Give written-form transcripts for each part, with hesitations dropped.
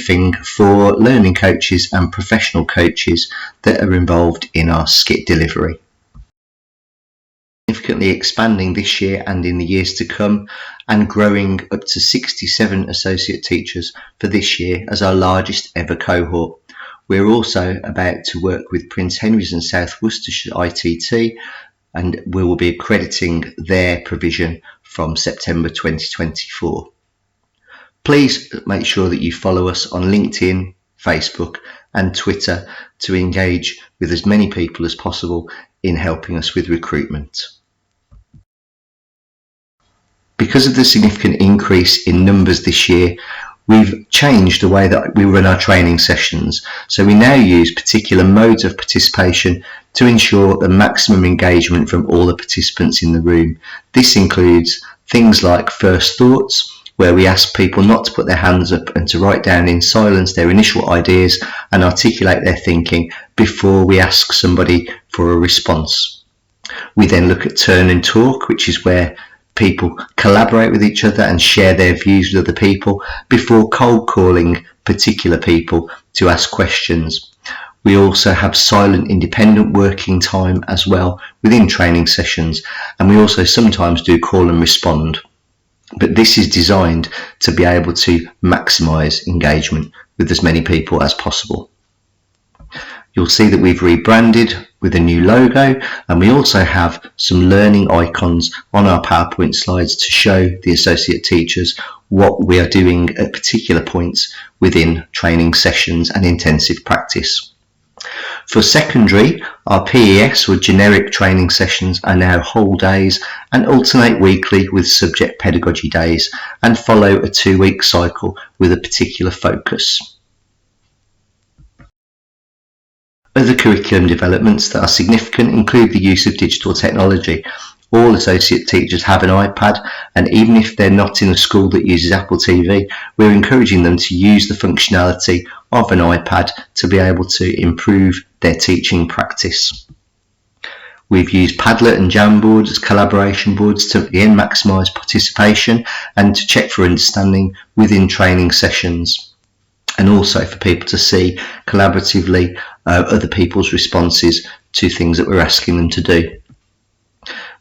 briefing for learning coaches and professional coaches that are involved in our SCITT delivery. Significantly expanding this year and in the years to come, and growing up to 67 associate teachers for this year as our largest ever cohort. We're also about to work with Prince Henry's and South Worcestershire ITT, and we will be accrediting their provision from September 2024. Please make sure that you follow us on LinkedIn, Facebook and Twitter to engage with as many people as possible in helping us with recruitment. Because of the significant increase in numbers this year, we've changed the way that we run our training sessions. So we now use particular modes of participation to ensure the maximum engagement from all the participants in the room. This includes things like first thoughts, where we ask people not to put their hands up and to write down in silence their initial ideas and articulate their thinking before we ask somebody for a response. We then look at turn and talk, which is where people collaborate with each other and share their views with other people before cold calling particular people to ask questions. We also have silent independent working time as well within training sessions, and we also sometimes do call and respond. But this is designed to be able to maximise engagement with as many people as possible. You'll see that we've rebranded with a new logo, and we also have some learning icons on our PowerPoint slides to show the associate teachers what we are doing at particular points within training sessions and intensive practice. For secondary, our PES or generic training sessions are now whole days and alternate weekly with subject pedagogy days and follow a 2-week cycle with a particular focus. Other curriculum developments that are significant include the use of digital technology. All associate teachers have an iPad, and even if they're not in a school that uses Apple TV, we're encouraging them to use the functionality of an iPad to be able to improve their teaching practice. We've used Padlet and Jamboard as collaboration boards to again maximise participation and to check for understanding within training sessions, and also for people to see collaboratively other people's responses to things that we're asking them to do.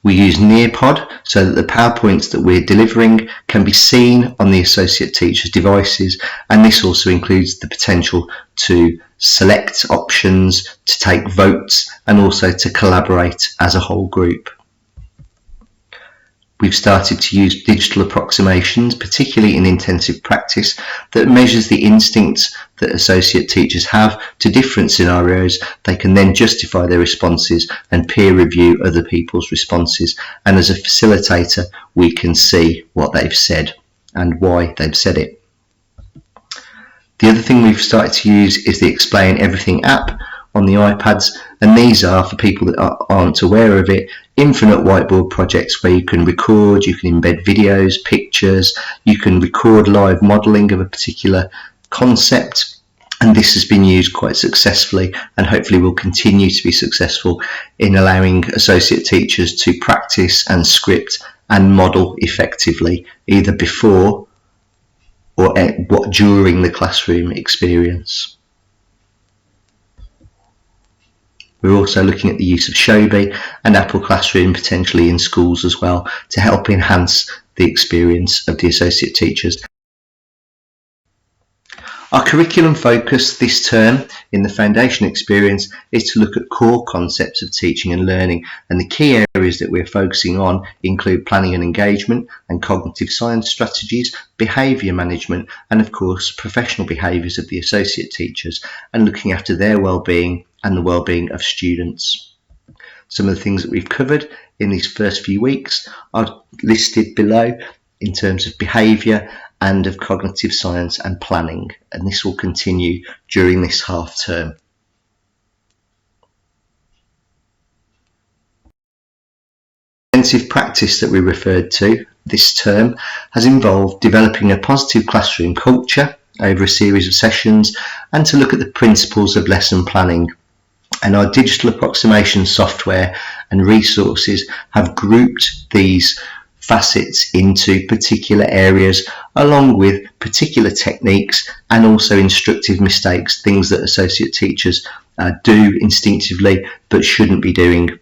We use Nearpod so that the PowerPoints that we're delivering can be seen on the associate teachers' devices, and this also includes the potential to select options, to take votes, and also to collaborate as a whole group. We've started to use digital approximations, particularly in intensive practice, that measures the instincts that associate teachers have to different scenarios. They can then justify their responses and peer review other people's responses. And as a facilitator, we can see what they've said and why they've said it. The other thing we've started to use is the Explain Everything app on the iPads, and these are, for people that aren't aware of it, infinite whiteboard projects where you can record, you can embed videos, pictures, you can record live modelling of a particular concept, and this has been used quite successfully and hopefully will continue to be successful in allowing associate teachers to practice and script and model effectively, either before or during the classroom experience. We're also looking at the use of Shobi and Apple Classroom potentially in schools as well to help enhance the experience of the associate teachers. Our curriculum focus this term in the foundation experience is to look at core concepts of teaching and learning, and the key areas that we're focusing on include planning and engagement and cognitive science strategies, behaviour management, and of course professional behaviours of the associate teachers and looking after their well-being and the well-being of students. Some of the things that we've covered in these first few weeks are listed below in terms of behaviour and of cognitive science and planning, and this will continue during this half term. Intensive practice that we referred to this term has involved developing a positive classroom culture over a series of sessions and to look at the principles of lesson planning. And our digital approximation software and resources have grouped these facets into particular areas, along with particular techniques and also instructive mistakes, things that associate teachers do instinctively but shouldn't be doing.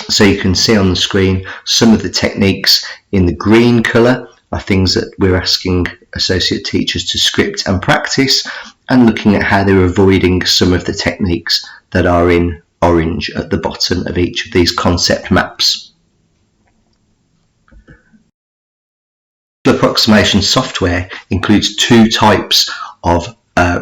So you can see on the screen some of the techniques in the green colour are things that we're asking associate teachers to script and practice, and looking at how they're avoiding some of the techniques that are in orange at the bottom of each of these concept maps. Approximation software includes two types of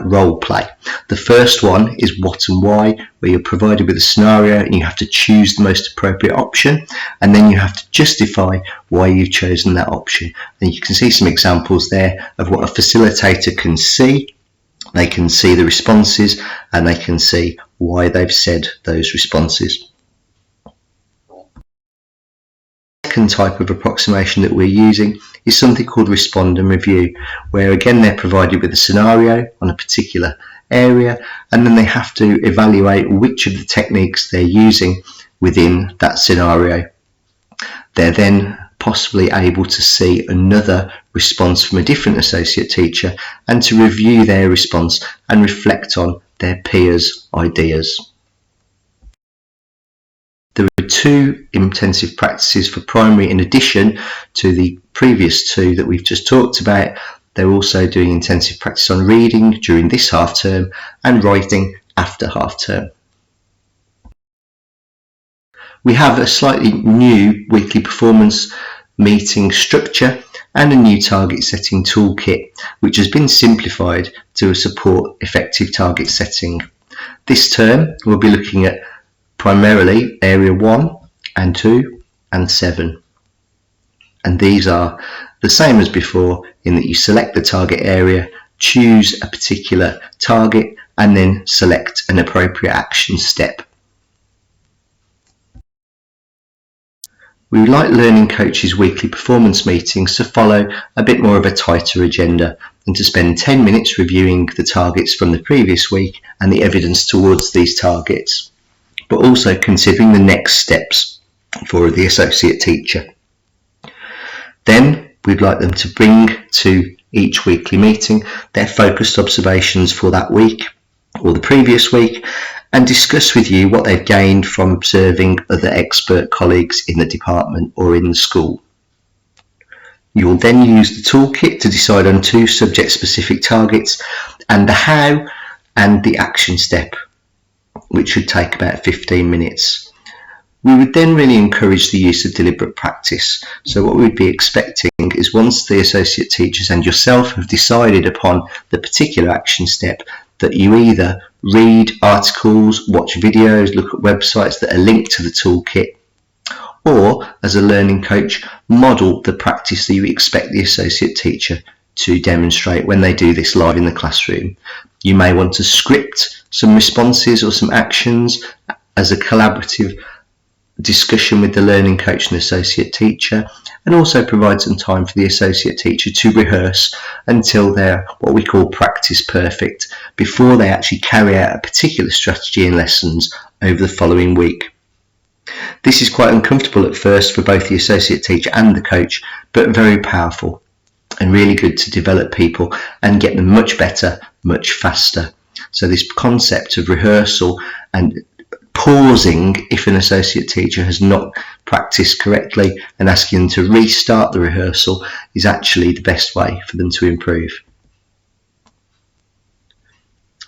role play. The first one is what and why, where you're provided with a scenario and you have to choose the most appropriate option, and then you have to justify why you've chosen that option. And you can see some examples there of what a facilitator can see. They can see the responses and they can see why they've said those responses. The second type of approximation that we're using is something called respond and review, where again they're provided with a scenario on a particular area, and then they have to evaluate which of the techniques they're using within that scenario. They're then possibly able to see another response from a different associate teacher and to review their response and reflect on their peers' ideas. There are two intensive practices for primary in addition to the previous two that we've just talked about. They're also doing intensive practice on reading during this half term and writing after half term. We have a slightly new weekly performance meeting structure and a new target setting toolkit, which has been simplified to support effective target setting. This term we'll be looking at primarily area 1 and 2 and 7, and these are the same as before in that you select the target area, choose a particular target, and then select an appropriate action step. We would like Learning Coach's weekly performance meetings to follow a bit more of a tighter agenda and to spend 10 minutes reviewing the targets from the previous week and the evidence towards these targets, but also considering the next steps for the associate teacher. Then we'd like them to bring to each weekly meeting their focused observations for that week or the previous week, and discuss with you what they've gained from observing other expert colleagues in the department or in the school. You will then use the toolkit to decide on 2 subject-specific targets and the how and the action step, which should take about 15 minutes. We would then really encourage the use of deliberate practice. So what we'd be expecting is once the associate teachers and yourself have decided upon the particular action step, that you either read articles, watch videos, look at websites that are linked to the toolkit, or as a learning coach, model the practice that you expect the associate teacher to demonstrate when they do this live in the classroom. You may want to script some responses or some actions as a collaborative discussion with the learning coach and associate teacher, and also provide some time for the associate teacher to rehearse until they're what we call practice perfect before they actually carry out a particular strategy in lessons over the following week. This is quite uncomfortable at first for both the associate teacher and the coach, but very powerful and really good to develop people and get them much better, much faster. So this concept of rehearsal and pausing if an associate teacher has not practiced correctly and asking them to restart the rehearsal is actually the best way for them to improve.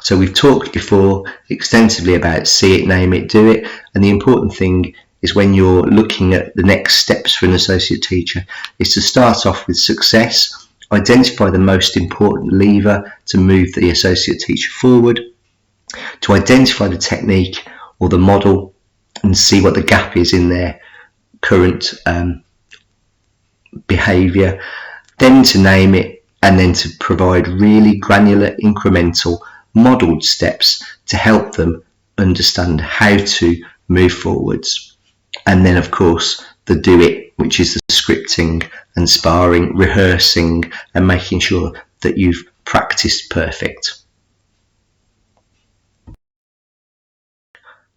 So we've talked before extensively about see it, name it, do it, and the important thing is when you're looking at the next steps for an associate teacher is to start off with success, identify the most important lever to move the associate teacher forward, to identify the technique or the model and see what the gap is in their current behaviour, then to name it, and then to provide really granular, incremental, modelled steps to help them understand how to move forwards. And then of course the do it, which is the scripting and sparring, rehearsing and making sure that you've practiced perfect.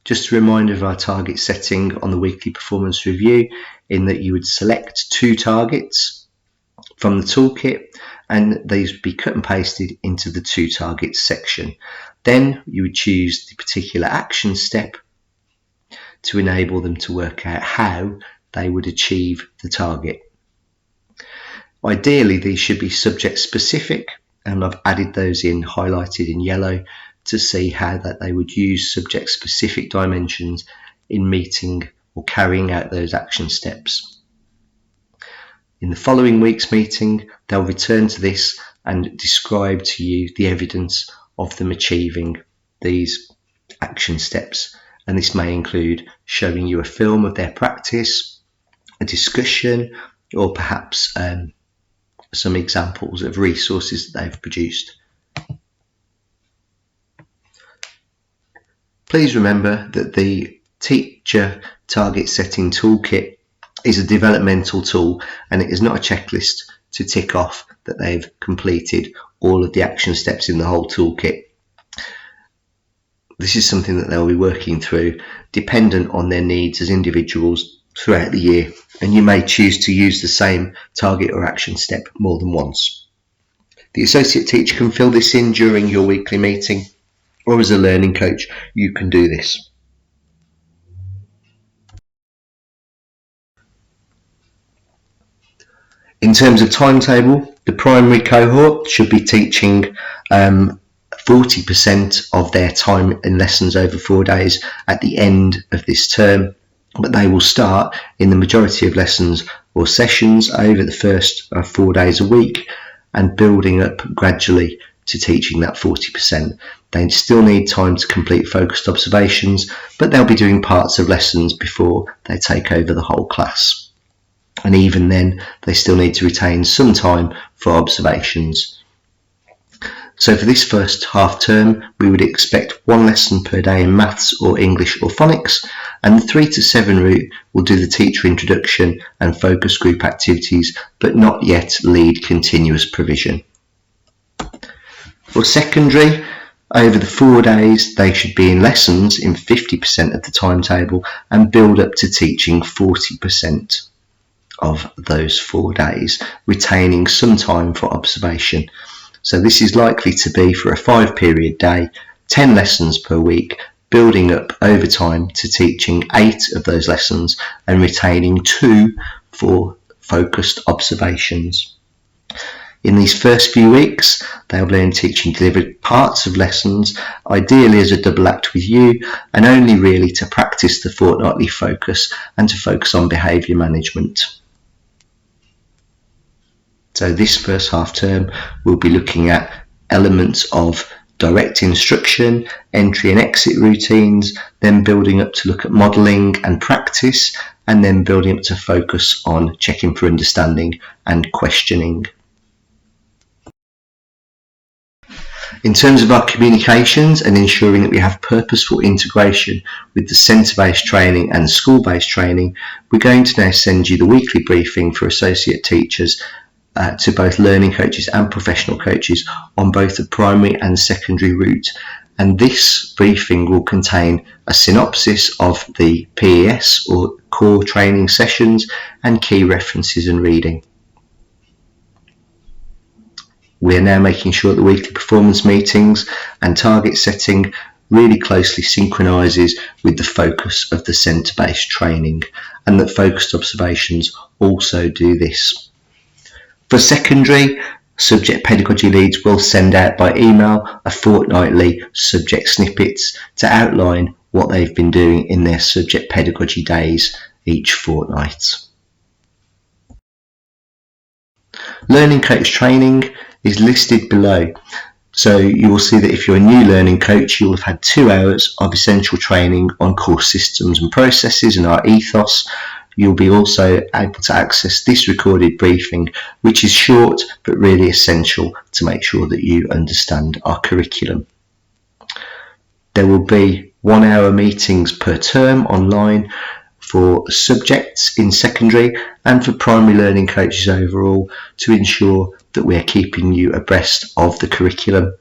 Just a reminder of our target setting on the weekly performance review, in that you would select 2 targets from the toolkit and these would be cut and pasted into the 2 targets section. Then you would choose the particular action step to enable them to work out how they would achieve the target. Ideally, these should be subject specific, and I've added those in highlighted in yellow to see how that they would use subject specific dimensions in meeting or carrying out those action steps. In the following week's meeting, they'll return to this and describe to you the evidence of them achieving these action steps. And this may include showing you a film of their practice, a discussion, or perhaps some examples of resources that they've produced. Please remember that the Teacher Target Setting Toolkit is a developmental tool, and it is not a checklist to tick off that they've completed all of the action steps in the whole toolkit. This is something that they'll be working through dependent on their needs as individuals throughout the year, and you may choose to use the same target or action step more than once. The associate teacher can fill this in during your weekly meeting, or as a learning coach you can do this. In terms of timetable, the primary cohort should be teaching 40% of their time in lessons over 4 days at the end of this term, but they will start in the majority of lessons or sessions over the first 4 days a week and building up gradually to teaching that 40%. They still need time to complete focused observations, but they'll be doing parts of lessons before they take over the whole class. And even then, they still need to retain some time for observations. So for this first half term, we would expect 1 lesson per day in maths or English or phonics, and the 3 to 7 route will do the teacher introduction and focus group activities, but not yet lead continuous provision. For secondary, over the 4 days, they should be in lessons in 50% of the timetable and build up to teaching 40% of those 4 days, retaining some time for observation. So this is likely to be for a 5-period day, 10 lessons per week, building up over time to teaching 8 of those lessons and retaining 2 for focused observations. In these first few weeks, they'll learn teaching delivered parts of lessons, ideally as a double act with you, and only really to practice the fortnightly focus and to focus on behaviour management. So this first half term, we'll be looking at elements of direct instruction, entry and exit routines, then building up to look at modelling and practice, and then building up to focus on checking for understanding and questioning. In terms of our communications and ensuring that we have purposeful integration with the centre-based training and school-based training, we're going to now send you the weekly briefing for associate teachers to both learning coaches and professional coaches on both the primary and secondary route. And this briefing will contain a synopsis of the PES or core training sessions and key references and reading. We're now making sure that weekly performance meetings and target setting really closely synchronises with the focus of the centre-based training, and that focused observations also do this. For secondary, subject pedagogy leads will send out by email a fortnightly subject snippets to outline what they've been doing in their subject pedagogy days each fortnight. Learning coach training is listed below. So you will see that if you're a new learning coach, you will have had 2 hours of essential training on course systems and processes and our ethos. You'll be also able to access this recorded briefing, which is short but really essential to make sure that you understand our curriculum. There will be 1-hour meetings per term online for subjects in secondary and for primary learning coaches overall, to ensure that we are keeping you abreast of the curriculum.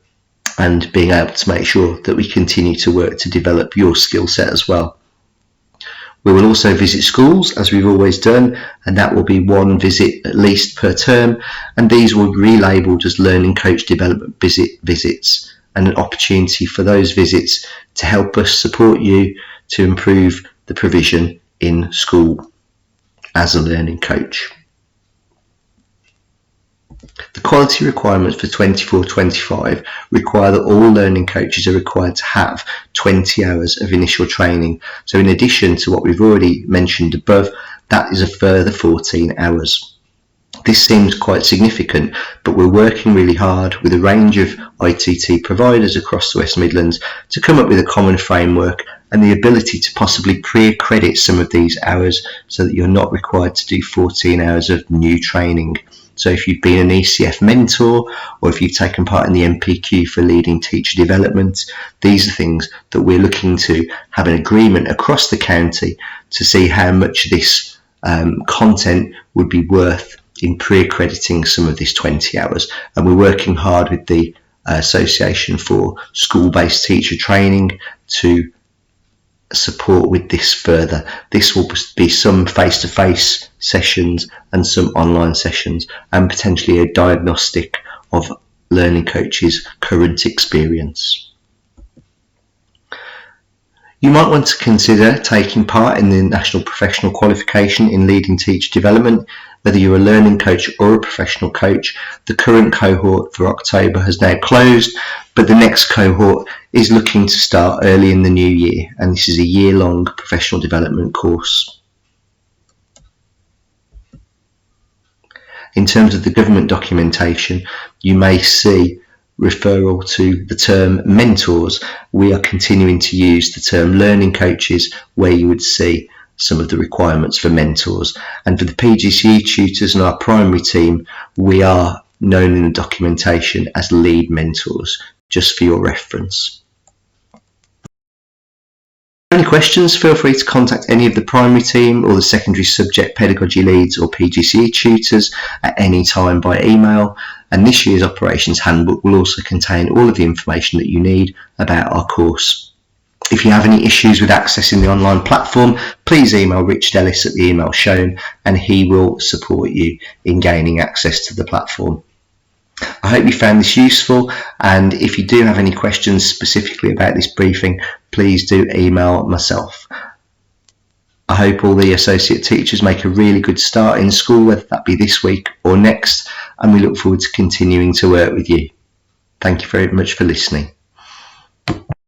and being able to make sure that we continue to work to develop your skill set as well. We will also visit schools, as we've always done, and that will be one visit at least per term, and these will be relabelled as learning coach development visits, and an opportunity for those visits to help us support you to improve the provision in school as a learning coach. The quality requirements for 24-25 require that all learning coaches are required to have 20 hours of initial training. So in addition to what we've already mentioned above, that is a further 14 hours. This seems quite significant, but we're working really hard with a range of ITT providers across the West Midlands to come up with a common framework and the ability to possibly pre-accredit some of these hours so that you're not required to do 14 hours of new training. So if you've been an ECF mentor, or if you've taken part in the MPQ for leading teacher development, these are things that we're looking to have an agreement across the county to see how much this content would be worth in pre-accrediting some of this 20 hours. And we're working hard with the Association for School-Based Teacher Training to support with this further. This will be some face-to-face sessions and some online sessions, and potentially a diagnostic of learning coaches' current experience. You might want to consider taking part in the National Professional Qualification in Leading Teacher Development, whether you're a learning coach or a professional coach. The current cohort for October has now closed, but the next cohort is looking to start early in the new year, and this is a year-long professional development course. In terms of the government documentation, you may see referral to the term mentors. We are continuing to use the term learning coaches, where you would see some of the requirements for mentors. And for the PGCE tutors and our primary team, we are known in the documentation as lead mentors, just for your reference. Any questions, feel free to contact any of the primary team or the secondary subject pedagogy leads or PGCE tutors at any time by email, and this year's operations handbook will also contain all of the information that you need about our course. If you have any issues with accessing the online platform, please email Richard Ellis at the email shown, and he will support you in gaining access to the platform. I hope you found this useful, and if you do have any questions specifically about this briefing, please do email myself. I hope all the associate teachers make a really good start in school, whether that be this week or next, and we look forward to continuing to work with you. Thank you very much for listening.